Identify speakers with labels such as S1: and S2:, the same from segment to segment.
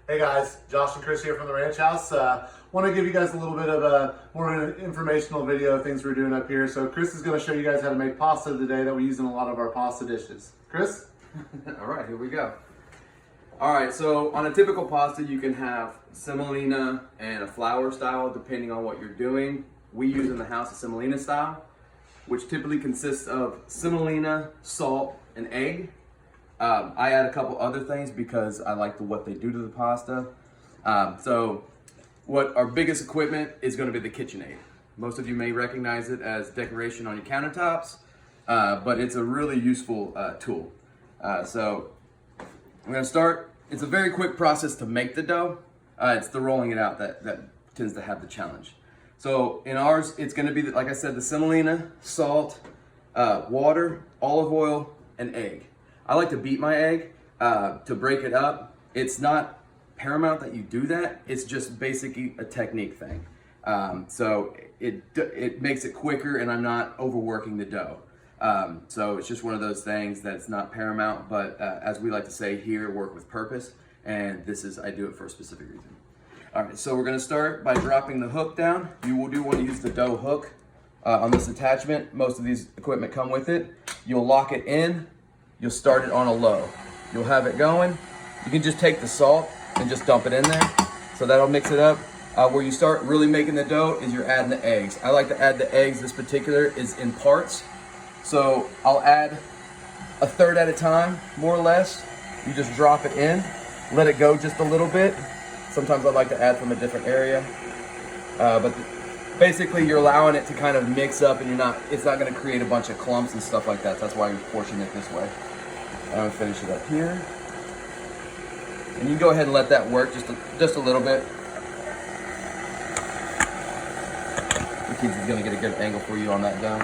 S1: Hey guys, Josh and Chris here from the Ranch House. Want to give you guys a little bit of a more of an informational video of things we're doing up here. So Chris is going to show you guys how to make pasta today that we use in a lot of our pasta dishes. Chris?
S2: All right, here we go. All right, so on a typical pasta, you can have semolina and a flour style, depending on what you're doing. We use in the house a semolina style, which typically consists of semolina, salt, and egg. I add a couple other things because I like what they do to the pasta. So what our biggest equipment is going to be the KitchenAid. Most of you may recognize it as decoration on your countertops, but it's a really useful tool. So I'm going to start. It's a very quick process to make the dough. It's the rolling it out that tends to have the challenge. So in ours, it's going to be, like I said, the semolina, salt, water, olive oil, and egg. I like to beat my egg to break it up. It's not paramount that you do that. It's just basically a technique thing. So it makes it quicker and I'm not overworking the dough. So it's just one of those things that's not paramount, but as we like to say here, work with purpose. And I do it for a specific reason. All right, so we're gonna start by dropping the hook down. You will want to use the dough hook on this attachment. Most of these equipment come with it. You'll lock it in. You'll start it on a low. You'll have it going. You can just take the salt and just dump it in there. So that'll mix it up. Where you start really making the dough is you're adding the eggs. I like to add the eggs. This particular is in parts. So I'll add a third at a time, more or less. You just drop it in, let it go just a little bit. Sometimes I like to add from a different area. But basically you're allowing it to kind of mix up and it's not gonna create a bunch of clumps and stuff like that. So that's why you're portioning it this way. I'm gonna finish it up here. And you can go ahead and let that work just a little bit. The kids is gonna get a good angle for you on that dough.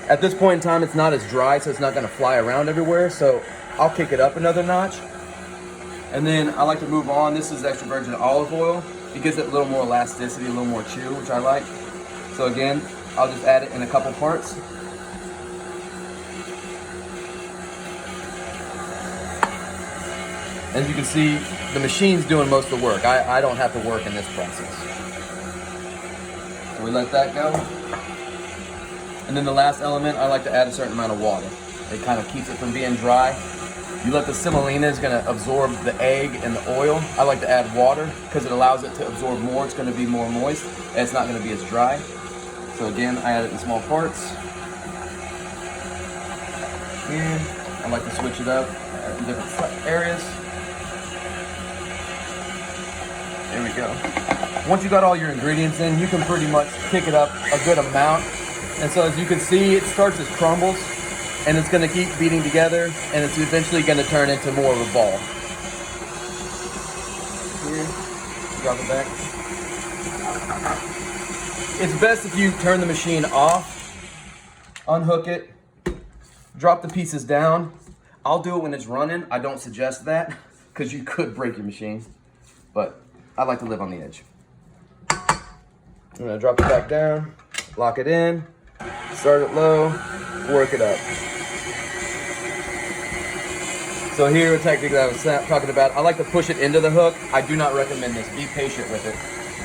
S2: At this point in time, it's not as dry, so it's not gonna fly around everywhere. So I'll kick it up another notch. And then I like to move on. This is extra virgin olive oil. It gives it a little more elasticity, a little more chew, which I like. So again, I'll just add it in a couple parts. As you can see, the machine's doing most of the work. I don't have to work in this process. So we let that go. And then the last element, I like to add a certain amount of water. It kind of keeps it from being dry. You let the semolina is gonna absorb the egg and the oil. I like to add water because it allows it to absorb more. It's gonna be more moist and it's not gonna be as dry. So again, I add it in small parts. And I like to switch it up in different areas. There we go. Once you got all your ingredients in, you can pretty much kick it up a good amount. And so as you can see, it starts as crumbles. And it's gonna keep beating together, and it's eventually gonna turn into more of a ball. Here, drop it back. It's best if you turn the machine off, unhook it, drop the pieces down. I'll do it when it's running. I don't suggest that, because you could break your machine, but I like to live on the edge. I'm gonna drop it back down, lock it in, start it low, work it up. So here, a technique that I was talking about, I like to push it into the hook. I do not recommend this. Be patient with it.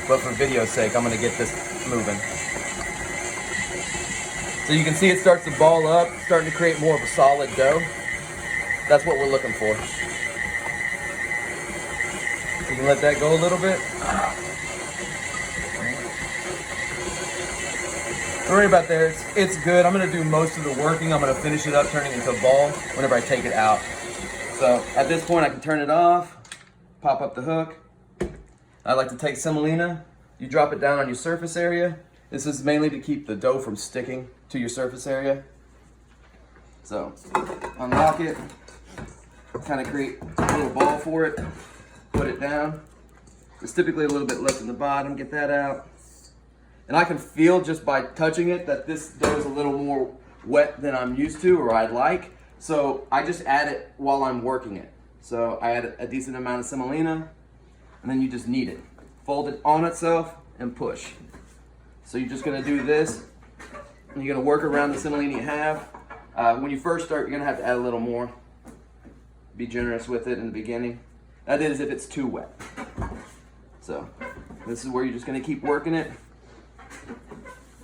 S2: But for video's sake, I'm gonna get this moving. So you can see it starts to ball up, starting to create more of a solid dough. That's what we're looking for. You can let that go a little bit. Don't worry about there, it's good. I'm gonna do most of the working. I'm gonna finish it up, turning it into a ball whenever I take it out. So at this point I can turn it off, pop up the hook. I like to take semolina, you drop it down on your surface area. This is mainly to keep the dough from sticking to your surface area. So unlock it, kind of create a little ball for it, put it down. There's typically a little bit left in the bottom, get that out. And I can feel just by touching it that this dough is a little more wet than I'm used to or I'd like. So I just add it while I'm working it. So I add a decent amount of semolina and then you just knead it. Fold it on itself and push. So you're just gonna do this and you're gonna work around the semolina you have. When you first start, you're gonna have to add a little more. Be generous with it in the beginning. That is if it's too wet. So this is where you're just gonna keep working it.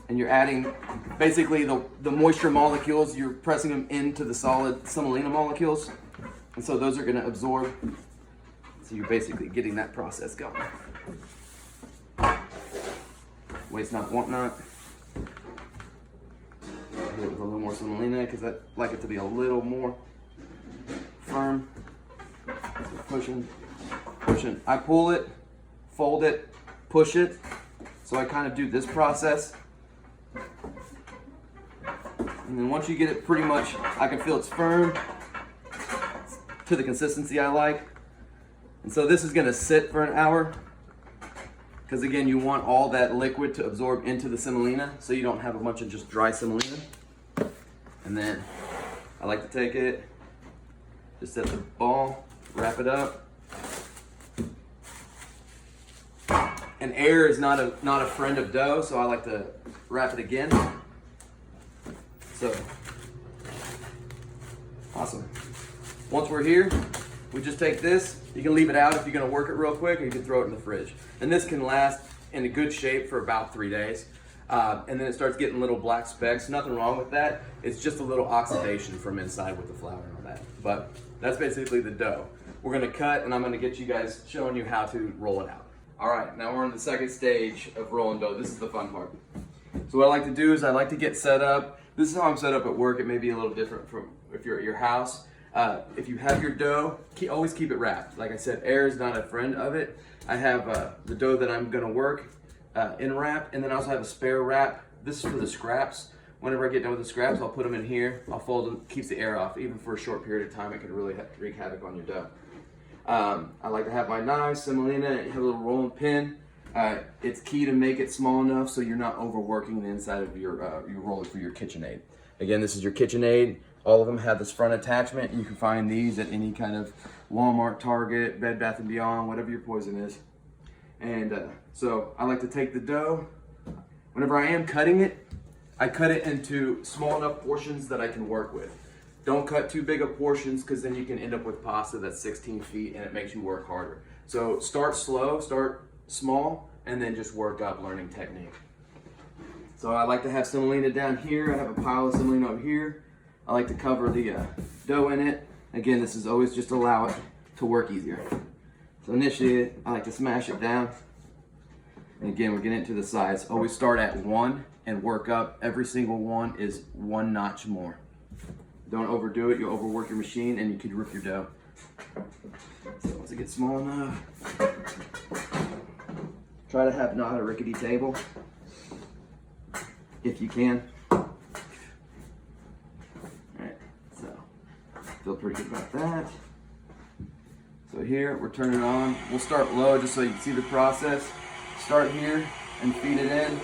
S2: And you're adding basically the moisture molecules, you're pressing them into the solid semolina molecules. And so those are gonna absorb. So you're basically getting that process going. Waste not, want not. Hit it with a little more semolina because I like it to be a little more firm. So pushing, pushing. I pull it, fold it, push it. So I kind of do this process. And then once you get it pretty much, I can feel it's firm to the consistency I like. And so this is gonna sit for an hour because again, you want all that liquid to absorb into the semolina so you don't have a bunch of just dry semolina. And then I like to take it, just set the ball, wrap it up. And air is not a friend of dough, so I like to wrap it again. So, awesome. Once we're here, we just take this. You can leave it out if you're gonna work it real quick, or you can throw it in the fridge. And this can last in a good shape for about 3 days. And then it starts getting little black specks. Nothing wrong with that. It's just a little oxidation from inside with the flour and all that. But that's basically the dough. We're gonna cut, and I'm gonna get you guys showing you how to roll it out. All right, now we're in the second stage of rolling dough. This is the fun part. So what I like to do is I like to get set up. This is how I'm set up at work. It may be a little different from if you're at your house. If you have your dough, always keep it wrapped. Like I said, air is not a friend of it. I have the dough that I'm gonna work in wrap, and then I also have a spare wrap. This is for the scraps. Whenever I get done with the scraps, I'll put them in here. I'll fold them, keeps the air off. Even for a short period of time, it can really wreak havoc on your dough. I like to have my knives, semolina, have a little rolling pin. It's key to make it small enough so you're not overworking the inside of your roller for your KitchenAid. Again, this is your KitchenAid. All of them have this front attachment. You can find these at any kind of Walmart, Target, Bed Bath & Beyond, whatever your poison is. And so I like to take the dough. Whenever I am cutting it, I cut it into small enough portions that I can work with. Don't cut too big of portions because then you can end up with pasta that's 16 feet and it makes you work harder. So start slow, start small, and then just work up learning technique. So I like to have semolina down here. I have a pile of semolina over here. I like to cover the dough in it. Again, this is always just allow it to work easier. So initially, I like to smash it down. And again, we're getting into the sides. Always start at 1 and work up. Every single one is 1 notch more. Don't overdo it. You'll overwork your machine and you could rip your dough. So once it gets small enough, try to have not a rickety table if you can. All right, so feel pretty good about that. So here, we're turning it on. We'll start low just so you can see the process. Start here and feed it in.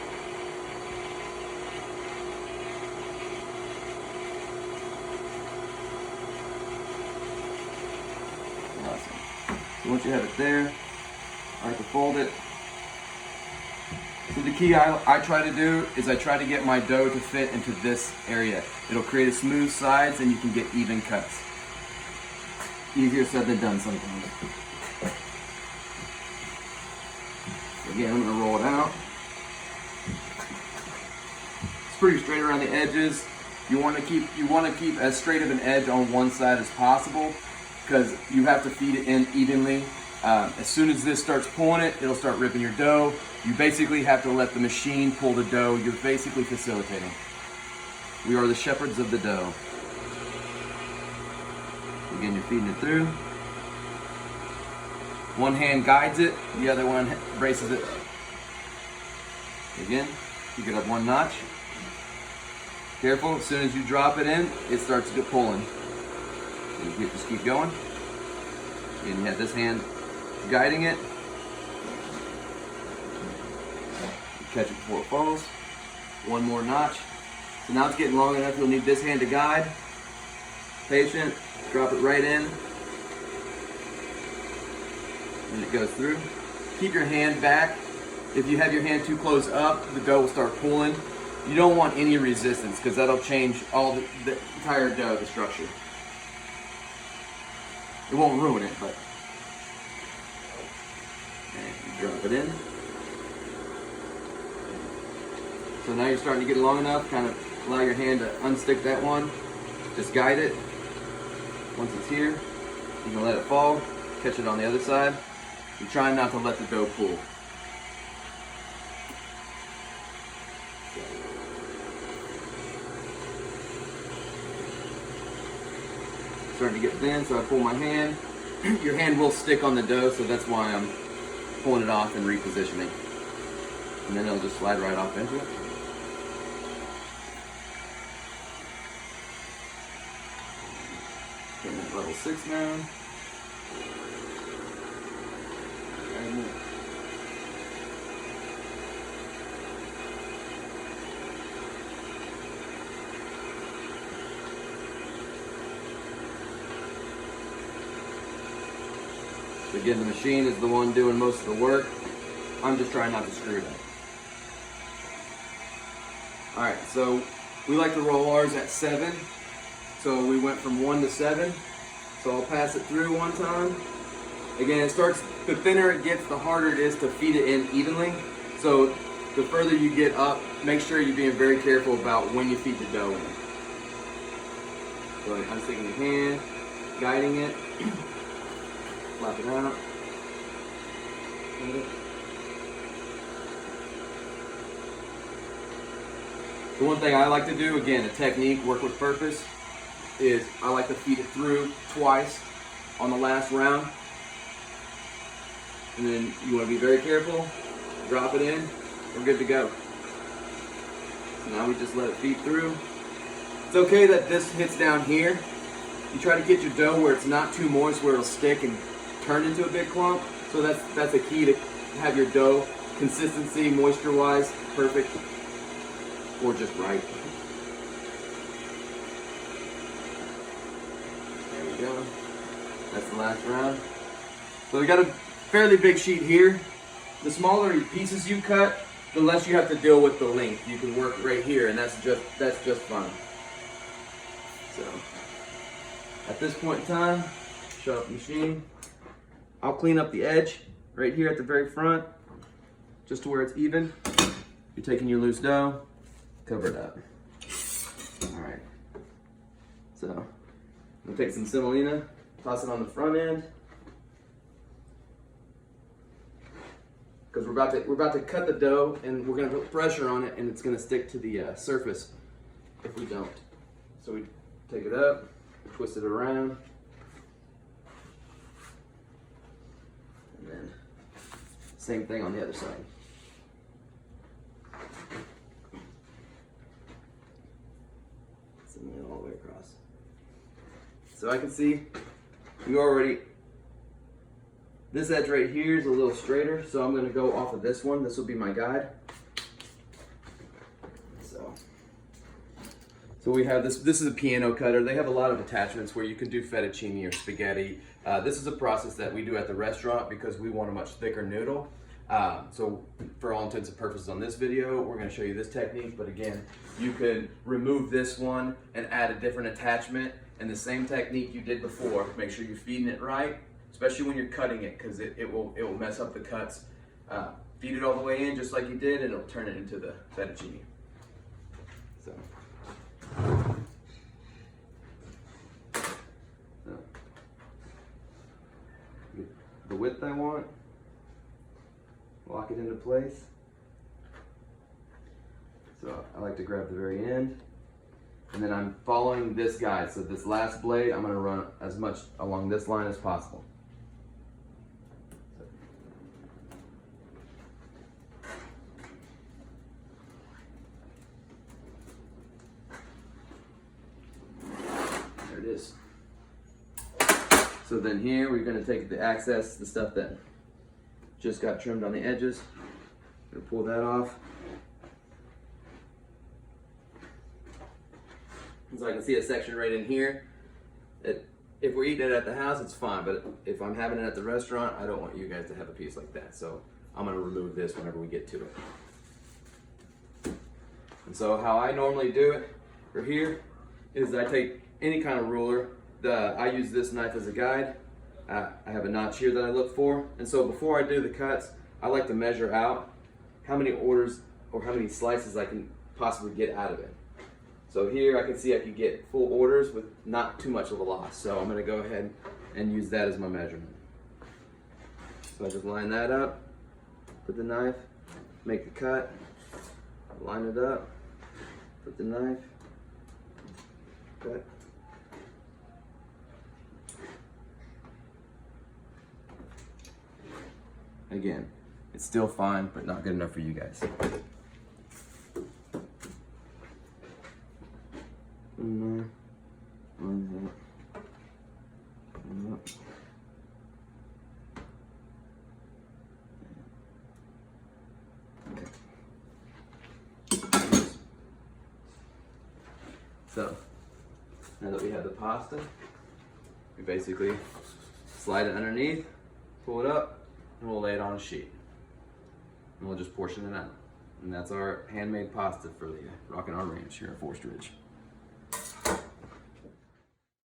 S2: Awesome. So once you have it there, I like to fold it. So the key I try to do is I try to get my dough to fit into this area. It'll create a smooth sides and you can get even cuts. Easier said than done sometimes. Again, I'm gonna roll it out. It's pretty straight around the edges. You want to keep as straight of an edge on one side as possible because you have to feed it in evenly. As soon as this starts pulling it, it'll start ripping your dough. You basically have to let the machine pull the dough. You're basically facilitating. We are the shepherds of the dough. Again, you're feeding it through. One hand guides it, the other one braces it. Again, you get up 1 notch. Careful, as soon as you drop it in, it starts to get pulling. So you just keep going. And you have this hand guiding it. You catch it before it falls. 1 more notch. So now it's getting long enough, you'll need this hand to guide. Patient, drop it right in. And it goes through. Keep your hand back. If you have your hand too close up, the dough will start pulling. You don't want any resistance because that'll change all the entire dough, the structure. It won't ruin it, but Drop it in. So now you're starting to get it long enough, kind of allow your hand to unstick that one. Just guide it. Once it's here, you can let it fall, catch it on the other side. You're trying not to let the dough pool. Starting to get thin, so I pull my hand. Your hand will stick on the dough, so that's why I'm pulling it off and repositioning. And then it'll just slide right off into it. Getting at level 6 now. Again, the machine is the one doing most of the work. I'm just trying not to screw it up. Alright, so we like to roll ours at 7. So we went from 1 to 7. So I'll pass it through one time. Again, it starts, the thinner it gets, the harder it is to feed it in evenly. So the further you get up, make sure you're being very careful about when you feed the dough in. So I'm sticking your hand, guiding it. Flap it out. The one thing I like to do, again, a technique, work with purpose, is I like to feed it through twice on the last round. And then you want to be very careful, drop it in, we're good to go. So now we just let it feed through. It's okay that this hits down here. You try to get your dough where it's not too moist, where it'll stick and turn into a big clump. So that's a key to have your dough consistency, moisture-wise, perfect, or just right. There we go. That's the last round. So we got a fairly big sheet here. The smaller pieces you cut, the less you have to deal with the length. You can work right here, and that's just fun. So at this point in time, shut off the machine. I'll clean up the edge right here at the very front, just to where it's even. You're taking your loose dough, cover it up. All right. So I'm gonna take some semolina, toss it on the front end, because we're about to cut the dough, and we're gonna put pressure on it, and it's gonna stick to the surface if we don't. So we take it up, twist it around. And then same thing on the other side. Send it all the way across. So I can see you already, this edge right here is a little straighter, so I'm going to go off of this one. This will be my guide. So we have this is a piano cutter. They have a lot of attachments where you can do fettuccine or spaghetti. This is a process that we do at the restaurant because we want a much thicker noodle. So for all intents and purposes on this video, we're gonna show you this technique, but again, you could remove this one and add a different attachment, and the same technique you did before. Make sure you're feeding it right, especially when you're cutting it, because it will mess up the cuts. Feed it all the way in just like you did, and it'll turn it into the fettuccine. So. The width I want, lock it into place. So I like to grab the very end, and then I'm following this guide. So this last blade, I'm going to run as much along this line as possible. There it is. So then here we're going to take the excess, the stuff that just got trimmed on the edges. I'm going to pull that off. So I can see a section right in here. If we're eating it at the house, it's fine, but if I'm having it at the restaurant, I don't want you guys to have a piece like that. So I'm going to remove this whenever we get to it. And so how I normally do it for here is I take any kind of ruler. I use this knife as a guide. I have a notch here that I look for. And so before I do the cuts, I like to measure out how many orders or how many slices I can possibly get out of it. So here I can see I can get full orders with not too much of a loss. So I'm gonna go ahead and use that as my measurement. So I just line that up, put the knife, make the cut, line it up, put the knife, cut. Again, it's still fine, but not good enough for you guys. Line that. Line up. Okay. So, now that we have the pasta, we basically slide it underneath, pull it up, and we'll lay it on a sheet. And we'll just portion it out. And that's our handmade pasta for the Rockin' R Ranch here at Forest Ridge.